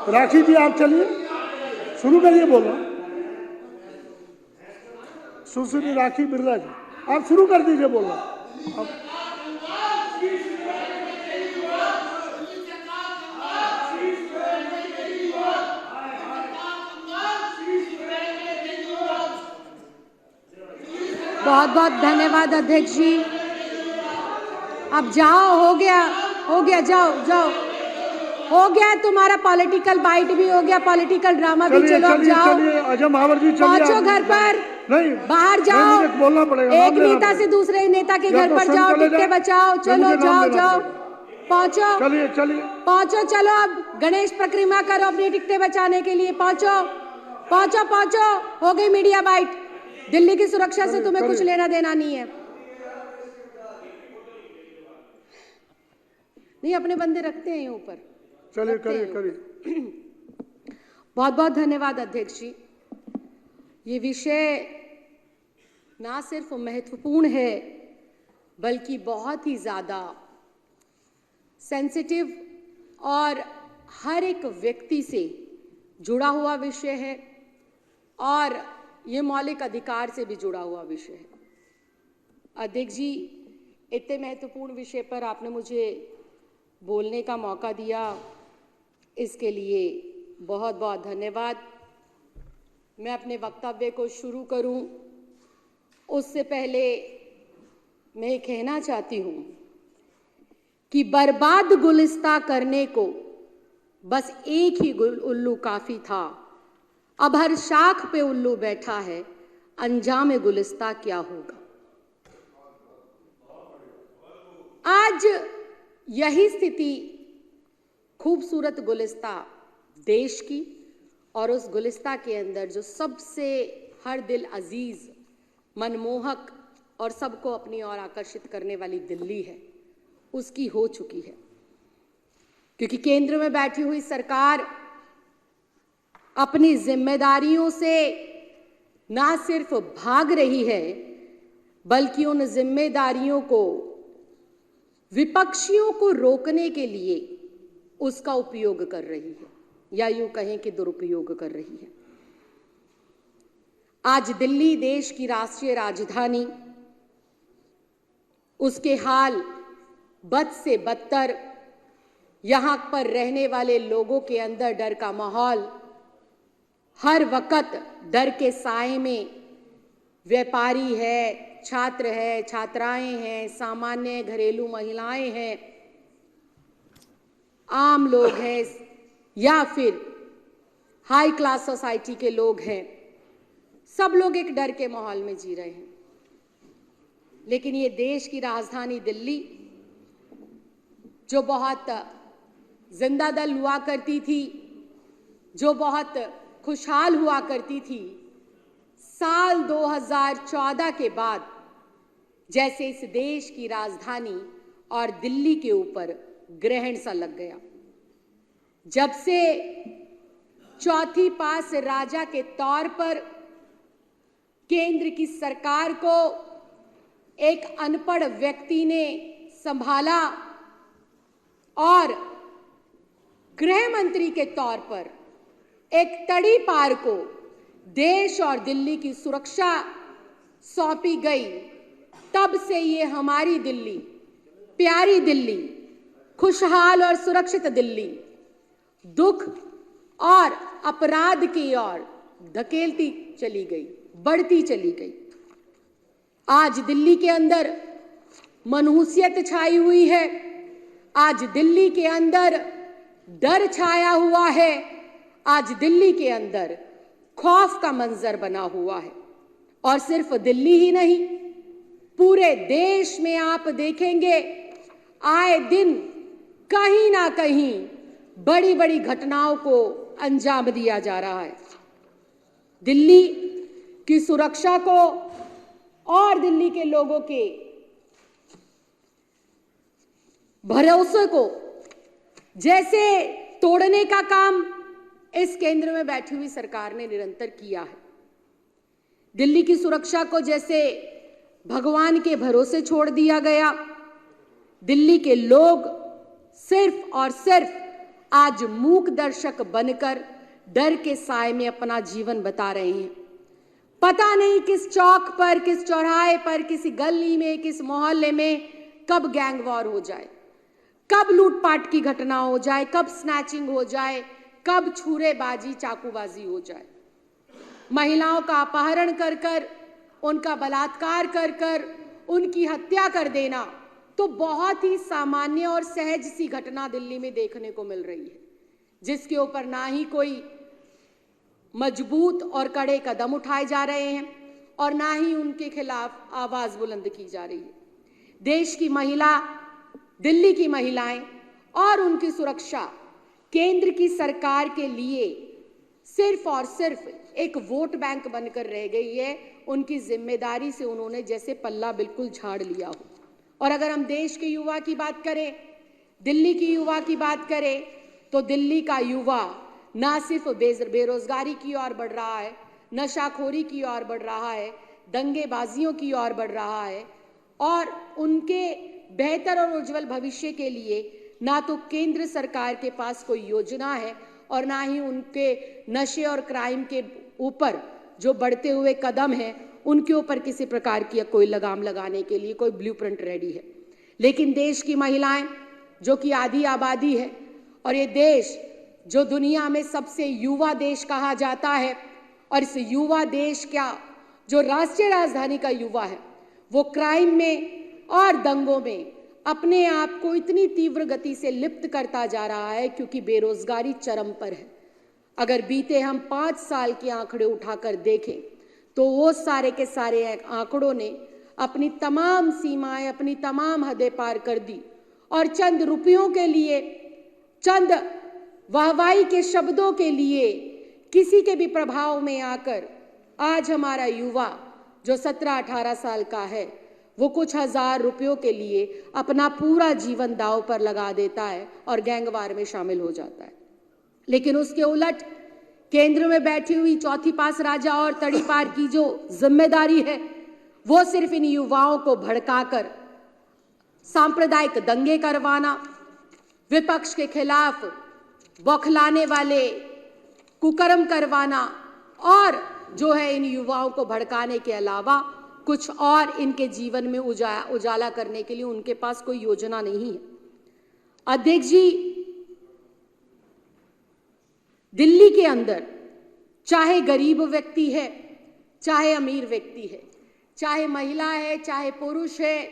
राखी जी आप चलिए, शुरू करिए बोलना। सुश्री राखी बिरला जी आप शुरू कर दीजिए बोलना। बहुत बहुत धन्यवाद अध्यक्ष जी। अब जाओ, हो गया, जाओ जाओ, हो गया तुम्हारा पॉलिटिकल बाइट भी हो गया, पॉलिटिकल ड्रामा भी। चलो अब जाओ, अजय महावर जी पहुंचो घर पर, नहीं बाहर जाओ, मुझे बोलना पड़ेगा। एक नेता से दूसरे नेता के घर पर जाओ, टिकटें बचाओ। चलो जाओ जाओ, पहुंचो, चलिए पहुंचो, चलो अब गणेश परिक्रमा करो अपनी टिकटें बचाने के लिए। पहुंचो पहुंचो पहुंचो, हो गई मीडिया बाइट। दिल्ली की सुरक्षा से तुम्हें कुछ लेना देना नहीं है। नहीं, अपने बंदे रखते हैं ऊपर। चलिए करिए। बहुत बहुत धन्यवाद अध्यक्ष जी। ये विषय ना सिर्फ महत्वपूर्ण है बल्कि बहुत ही ज्यादा सेंसिटिव और हर एक व्यक्ति से जुड़ा हुआ विषय है और ये मौलिक अधिकार से भी जुड़ा हुआ विषय है। अध्यक्ष जी, इतने महत्वपूर्ण विषय पर आपने मुझे बोलने का मौका दिया, इसके लिए बहुत बहुत धन्यवाद। मैं अपने वक्तव्य को शुरू करूं उससे पहले मैं ये कहना चाहती हूं कि बर्बाद गुलिस्ता करने को बस एक ही उल्लू काफी था। अब हर शाख पे उल्लू बैठा है, अंजाम गुलिस्ता क्या होगा। आज यही स्थिति खूबसूरत गुलिस्ता देश की और उस गुलिस्ता के अंदर जो सबसे हर दिल अजीज, मनमोहक और सबको अपनी ओर आकर्षित करने वाली दिल्ली है, उसकी हो चुकी है। क्योंकि केंद्र में बैठी हुई सरकार अपनी जिम्मेदारियों से ना सिर्फ भाग रही है बल्कि उन जिम्मेदारियों को विपक्षियों को रोकने के लिए उसका उपयोग कर रही है, या यूं कहें कि दुरुपयोग कर रही है। आज दिल्ली देश की राष्ट्रीय राजधानी, उसके हाल बद से बदतर, यहां पर रहने वाले लोगों के अंदर डर का माहौल, हर वक्त डर के साए में व्यापारी है, छात्र है, छात्राएं हैं, सामान्य घरेलू महिलाएं हैं, आम लोग हैं या फिर हाई क्लास सोसाइटी के लोग हैं, सब लोग एक डर के माहौल में जी रहे हैं। लेकिन ये देश की राजधानी दिल्ली, जो बहुत जिंदा दिल हुआ करती थी, जो बहुत खुशहाल हुआ करती थी, साल 2014 के बाद जैसे इस देश की राजधानी और दिल्ली के ऊपर ग्रहण सा लग गया। जब से चौथी पास राजा के तौर पर केंद्र की सरकार को एक अनपढ़ व्यक्ति ने संभाला और गृह मंत्री के तौर पर एक तड़ी पार को देश और दिल्ली की सुरक्षा सौंपी गई, तब से ये हमारी दिल्ली, प्यारी दिल्ली, खुशहाल और सुरक्षित दिल्ली, दुख और अपराध की ओर धकेलती चली गई, बढ़ती चली गई। आज दिल्ली के अंदर मनहूसियत छाई हुई है, आज दिल्ली के अंदर डर छाया हुआ है, आज दिल्ली के अंदर खौफ का मंजर बना हुआ है। और सिर्फ दिल्ली ही नहीं, पूरे देश में आप देखेंगे आए दिन कहीं ना कहीं बड़ी बड़ी घटनाओं को अंजाम दिया जा रहा है। दिल्ली की सुरक्षा को और दिल्ली के लोगों के भरोसे को जैसे तोड़ने का काम इस केंद्र में बैठी हुई सरकार ने निरंतर किया है। दिल्ली की सुरक्षा को जैसे भगवान के भरोसे छोड़ दिया गया, दिल्ली के लोग सिर्फ और सिर्फ आज मूक दर्शक बनकर डर के साए में अपना जीवन बता रहे हैं। पता नहीं किस चौक पर, किस चौराहे पर, किसी गली में, किस मोहल्ले में कब गैंग वॉर हो जाए, कब लूटपाट की घटना हो जाए, कब स्नैचिंग हो जाए, कब छुरेबाजी चाकूबाजी हो जाए। महिलाओं का अपहरण कर कर, उनका बलात्कार कर कर, उनकी हत्या कर देना तो बहुत ही सामान्य और सहज सी घटना दिल्ली में देखने को मिल रही है, जिसके ऊपर ना ही कोई मजबूत और कड़े कदम उठाए जा रहे हैं और ना ही उनके खिलाफ आवाज बुलंद की जा रही है। देश की महिला, दिल्ली की महिलाएं और उनकी सुरक्षा केंद्र की सरकार के लिए सिर्फ और सिर्फ एक वोट बैंक बनकर रह गई है। उनकी जिम्मेदारी से उन्होंने जैसे पल्ला बिल्कुल झाड़ लिया हो। और अगर हम देश के युवा की बात करें, दिल्ली की युवा की बात करें, तो दिल्ली का युवा ना सिर्फ बेरोजगारी की ओर बढ़ रहा है, नशाखोरी की ओर बढ़ रहा है, दंगेबाजियों की ओर बढ़ रहा है और उनके बेहतर और उज्जवल भविष्य के लिए ना तो केंद्र सरकार के पास कोई योजना है और ना ही उनके नशे और क्राइम के ऊपर जो बढ़ते हुए कदम हैं उनके ऊपर किसी प्रकार की कोई लगाम लगाने के लिए कोई ब्लूप्रिंट रेडी है। लेकिन देश की महिलाएं जो कि आधी आबादी है और ये देश जो दुनिया में सबसे युवा देश कहा जाता है और इस युवा देश का जो राष्ट्रीय राजधानी का युवा है वो क्राइम में और दंगों में अपने आप को इतनी तीव्र गति से लिप्त करता जा रहा है क्योंकि बेरोजगारी चरम पर है। अगर बीते हम 5 साल के आंकड़े उठाकर देखें तो वो सारे के सारे आंकड़ों ने अपनी तमाम सीमाएं, अपनी तमाम हदें पार कर दी और चंद रुपयों के लिए, चंद वाहवाही के शब्दों के लिए, किसी के भी प्रभाव में आकर आज हमारा युवा जो 17-18 साल का है वो कुछ हजार रुपयों के लिए अपना पूरा जीवन दांव पर लगा देता है और गैंगवार में शामिल हो जाता है। लेकिन उसके उलट केंद्र में बैठी हुई चौथी पास राजा और तड़ीपार की जो जिम्मेदारी है वो सिर्फ इन युवाओं को भड़काकर सांप्रदायिक दंगे करवाना, विपक्ष के खिलाफ बौखलाने वाले कुकर्म करवाना और जो है इन युवाओं को भड़काने के अलावा कुछ और इनके जीवन में उजाला करने के लिए उनके पास कोई योजना नहीं है। अध्यक्ष जी, दिल्ली के अंदर चाहे गरीब व्यक्ति है, चाहे अमीर व्यक्ति है, चाहे महिला है, चाहे पुरुष है,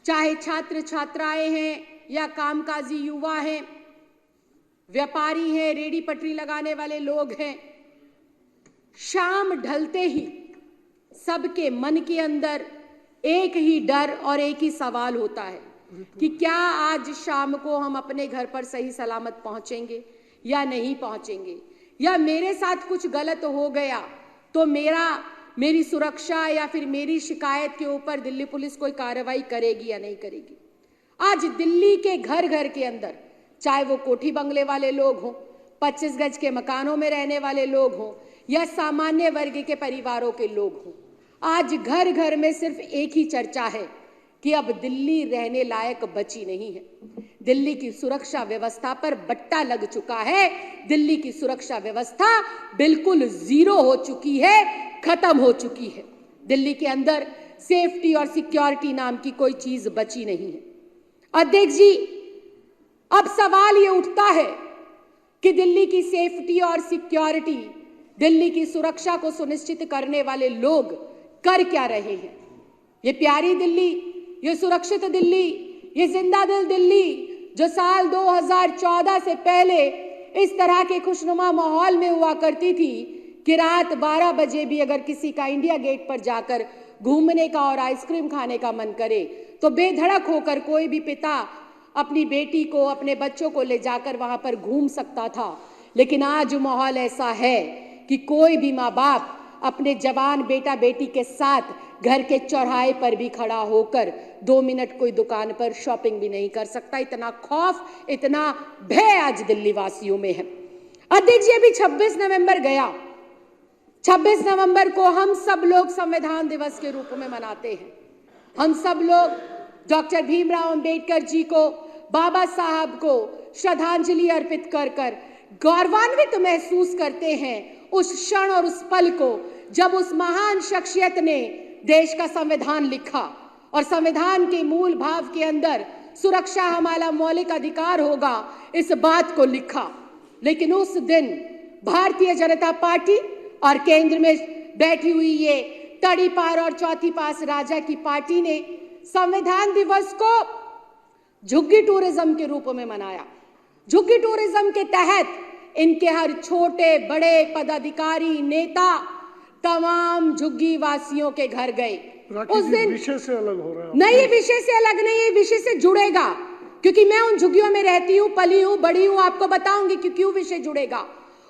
चाहे छात्र छात्राएं हैं या कामकाजी युवा हैं, व्यापारी हैं, रेडी पटरी लगाने वाले लोग हैं, शाम ढलते ही सबके मन के अंदर एक ही डर और एक ही सवाल होता है कि क्या आज शाम को हम अपने घर पर सही सलामत पहुंचेंगे या नहीं पहुंचेंगे, या मेरे साथ कुछ गलत हो गया तो मेरी सुरक्षा या फिर मेरी शिकायत के ऊपर दिल्ली पुलिस कोई कार्रवाई करेगी या नहीं करेगी। आज दिल्ली के घर घर के अंदर, चाहे वो कोठी बंगले वाले लोग हों, 25 गज के मकानों में रहने वाले लोग हों या सामान्य वर्ग के परिवारों के लोग हों, आज घर घर में सिर्फ एक ही चर्चा है कि अब दिल्ली रहने लायक बची नहीं है। दिल्ली की सुरक्षा व्यवस्था पर बट्टा लग चुका है। दिल्ली की सुरक्षा व्यवस्था बिल्कुल जीरो हो चुकी है, खत्म हो चुकी है। दिल्ली के अंदर सेफ्टी और सिक्योरिटी नाम की कोई चीज बची नहीं है। अध्यक्ष जी, अब सवाल ये उठता है कि दिल्ली की सेफ्टी और सिक्योरिटी, दिल्ली की सुरक्षा को सुनिश्चित करने वाले लोग कर क्या रहे हैं। ये प्यारी दिल्ली, ये सुरक्षित दिल्ली, ये जिंदा दिल दिल्ली जो साल 2014 से पहले इस तरह के खुशनुमा माहौल में हुआ करती थी कि रात 12 बजे भी अगर किसी का इंडिया गेट पर जाकर घूमने का और आइसक्रीम खाने का मन करे तो बेधड़क होकर कोई भी पिता अपनी बेटी को, अपने बच्चों को ले जाकर वहां पर घूम सकता था। लेकिन आज माहौल ऐसा है कि कोई भी माँ बाप अपने जवान बेटा बेटी के साथ घर के चौराहे पर भी खड़ा होकर 2 मिनट कोई दुकान पर शॉपिंग भी नहीं कर सकता। इतना खौफ, इतना भय आज दिल्ली वासियों में है। अध्यक्ष जी, अभी 26 नवंबर गया। 26 नवंबर को हम सब लोग संविधान दिवस के रूप में मनाते हैं। हम सब लोग डॉक्टर भीमराव अंबेडकर जी को, बाबा साहब को श्रद्धांजलि अर्पित कर कर गौरवान्वित महसूस करते हैं उस क्षण और उस पल को जब उस महान शख्सियत ने देश का संविधान लिखा और संविधान के मूल भाव के अंदर सुरक्षा हमारा मौलिक अधिकार होगा, इस बात को लिखा। लेकिन उस दिन भारतीय जनता पार्टी और केंद्र में बैठी हुई ये तड़ी पार और चौथी पास राजा की पार्टी ने संविधान दिवस को झुग्गी टूरिज्म के रूप में मनाया। झुग्गी टूरिज्म के तहत इनके हर छोटे बड़े पदाधिकारी नेता तमाम झुग्गी वासियों के घर गए। उस दिन विषय से अलग हो रहा है। नहीं, ये विषय से अलग नहीं, ये विषय से जुड़ेगा, क्योंकि मैं उन झुग्गियों में रहती हूँ, पली हूँ, बड़ी हूँ, आपको बताऊंगी कि क्यों विषय जुड़ेगा।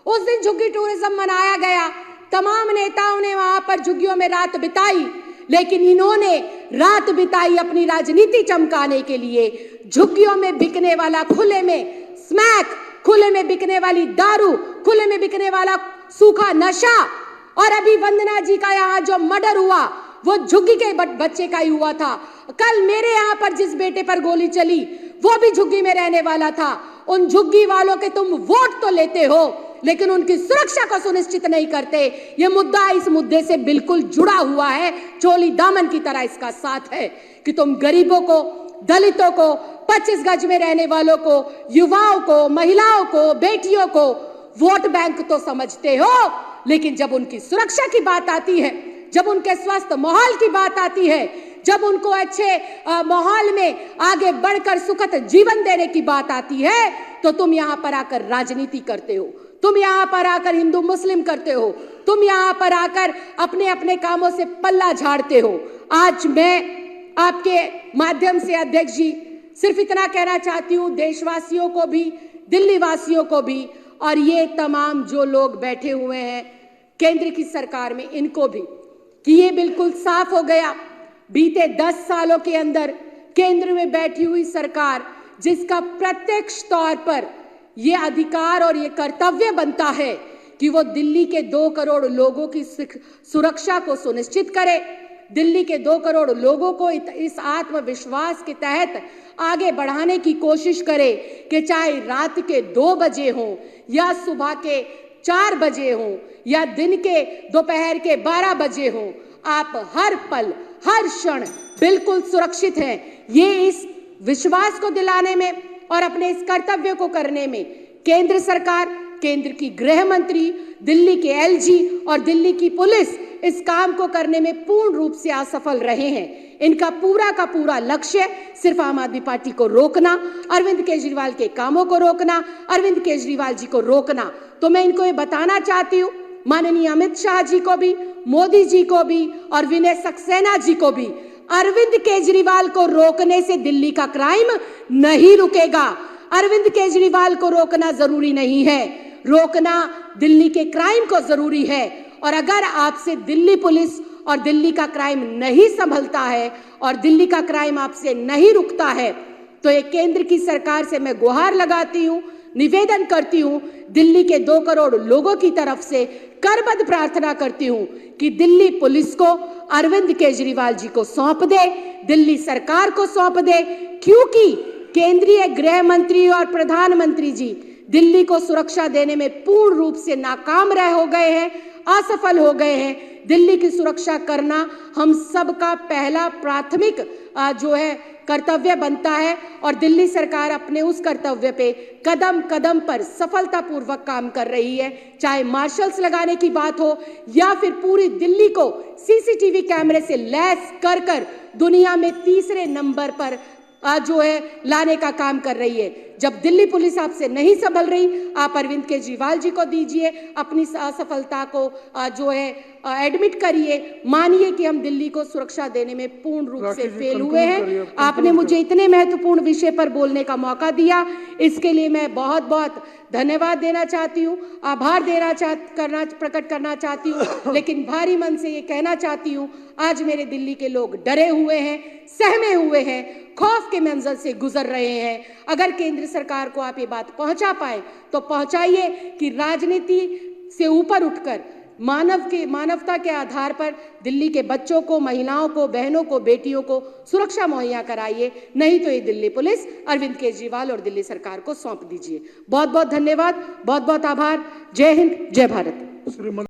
उस दिन झुग्गी टूरिज्म मनाया गया, तमाम नेताओं ने वहां पर झुग्गियों में रात बिताई, लेकिन इन्होंने रात बिताई अपनी राजनीति चमकाने के लिए। झुग्गियों में बिकने वाला खुले में स्मैक, खुले में बिकने वाली दारू, खुले में बिकने वाला सूखा नशा, और अभी वंदना जी का यहाँ जो मर्डर हुआ वो झुग्गी के बच्चे का ही हुआ था। कल मेरे यहाँ पर जिस बेटे पर गोली चली वो भी झुग्गी में रहने वाला था। उन झुग्गी वालों के तुम वोट तो लेते हो, लेकिन उनकी सुरक्षा को सुनिश्चित नहीं करते। ये मुद्दा इस मुद्दे से बिल्कुल जुड़ा हुआ है, चोली दामन की तरह इसका साथ है कि तुम गरीबों को, दलितों को, 25 गज में रहने वालों को, युवाओं को, महिलाओं को, बेटियों को वोट बैंक तो समझते हो, लेकिन जब उनकी सुरक्षा की बात आती है, जब उनके स्वस्थ माहौल की बात आती है, जब उनको अच्छे माहौल में आगे बढ़कर सुखद जीवन देने की बात आती है, तो तुम यहाँ पर आकर राजनीति करते हो, तुम यहाँ पर आकर हिंदू मुस्लिम करते हो, तुम यहाँ पर आकर अपने अपने कामों से पल्ला झाड़ते हो। आज मैं आपके माध्यम से अध्यक्ष जी सिर्फ इतना कहना चाहती हूँ, देशवासियों को भी, दिल्ली वासियों को भी, और ये तमाम जो लोग बैठे हुए हैं केंद्र की सरकार में, इनको भी, कि ये बिल्कुल साफ हो गया बीते 10 सालों के अंदर केंद्र में बैठी हुई सरकार, जिसका प्रत्यक्ष तौर पर ये अधिकार और ये कर्तव्य बनता है कि वो दिल्ली के 2 करोड़ लोगों की सुरक्षा को सुनिश्चित करे, दिल्ली के 2 करोड़ लोगों को इस आत्मविश्वास के तहत आगे बढ़ाने की कोशिश करे कि चाहे रात के 2 बजे हो या सुबह के 4 बजे हो या दिन के दोपहर के 12 बजे हो, आप हर पल हर क्षण बिल्कुल सुरक्षित हैं। ये इस विश्वास को दिलाने में और अपने इस कर्तव्य को करने में केंद्र सरकार, केंद्र की गृह मंत्री, दिल्ली के एलजी और दिल्ली की पुलिस इस काम को करने में पूर्ण रूप से असफल रहे हैं। इनका पूरा का पूरा लक्ष्य सिर्फ आम आदमी पार्टी को रोकना, अरविंद केजरीवाल के कामों को रोकना, अरविंद केजरीवाल जी को रोकना। तो मैं इनको ये बताना चाहती हूँ, माननीय अमित शाह जी को भी, मोदी जी को भी और विनय सक्सेना जी को भी, अरविंद केजरीवाल को रोकने से दिल्ली का क्राइम नहीं रुकेगा। अरविंद केजरीवाल को रोकना जरूरी नहीं है, रोकना दिल्ली के क्राइम को जरूरी है। और अगर आपसे दिल्ली पुलिस और दिल्ली का क्राइम नहीं संभलता है और दिल्ली का क्राइम आपसे नहीं रुकता है, तो ये केंद्र की सरकार से मैं गुहार लगाती हूँ, निवेदन करती हूँ, दिल्ली के 2 करोड़ लोगों की तरफ से करबद्ध प्रार्थना करती हूँ कि दिल्ली पुलिस को अरविंद केजरीवाल जी को सौंप दे, दिल्ली सरकार को सौंप दे, क्योंकि केंद्रीय गृह मंत्री और प्रधानमंत्री जी दिल्ली को सुरक्षा देने में पूर्ण रूप से नाकाम हो गए हैं, असफल हो गए हैं। दिल्ली की सुरक्षा करना हम सबका पहला प्राथमिक जो है कर्तव्य बनता है, और दिल्ली सरकार अपने उस कर्तव्य पे कदम कदम पर सफलतापूर्वक काम कर रही है। चाहे मार्शल्स लगाने की बात हो या फिर पूरी दिल्ली को सीसीटीवी कैमरे से लैस कर कर दुनिया में 3रे नंबर पर जो है लाने का काम कर रही है। जब दिल्ली पुलिस आपसे नहीं संभल रही, आप अरविंद केजरीवाल जी को दीजिए, अपनी असफलता को जो है एडमिट करिए, मानिए कि हम दिल्ली को सुरक्षा देने में पूर्ण रूप से फेल हुए हैं। आपने मुझे इतने महत्वपूर्ण विषय पर बोलने का मौका दिया, इसके लिए मैं बहुत बहुत धन्यवाद देना चाहती हूँ, आभार प्रकट करना चाहती हूँ। लेकिन भारी मन से ये कहना चाहती हूँ, आज मेरे दिल्ली के लोग डरे हुए हैं, सहमे हुए हैं, खौफ के मंजर से गुजर रहे हैं। अगर केंद्र सरकार को आप ये बात पहुंचा पाए तो पहुंचाइए कि राजनीति से ऊपर उठकर मानवता के आधार पर दिल्ली के बच्चों को, महिलाओं को, बहनों को, बेटियों को सुरक्षा मुहैया कराइए, नहीं तो ये दिल्ली पुलिस अरविंद केजरीवाल और दिल्ली सरकार को सौंप दीजिए। बहुत बहुत धन्यवाद, बहुत बहुत आभार। जय हिंद, जय भारत।